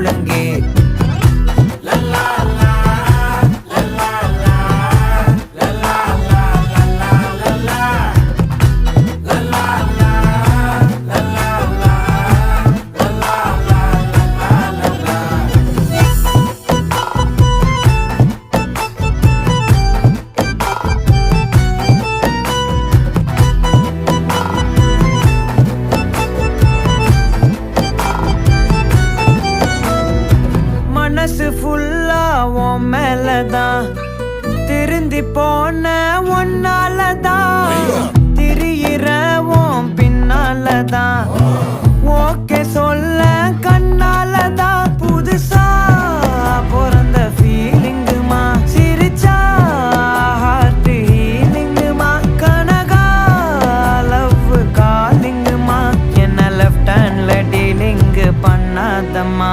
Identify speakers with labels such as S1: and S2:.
S1: ஒழுங்கே. மனசு ஃபுல்லா உன் மேலதான், திருந்தி போன ஒன்னாலதான், திரியிற உன் பின்னாலதான், ஓகே சொல்ல கண்ணாலதான். புதுசா பிறந்த ஃபீலிங்குமா, சிரிச்சா ஹார்ட் ஹீலிங்குமா, கனகா லவ் காலிங்குமா, என்ன லெஃப்ட் ஹேண்ட்ல டீலிங் பண்ணாதம்மா.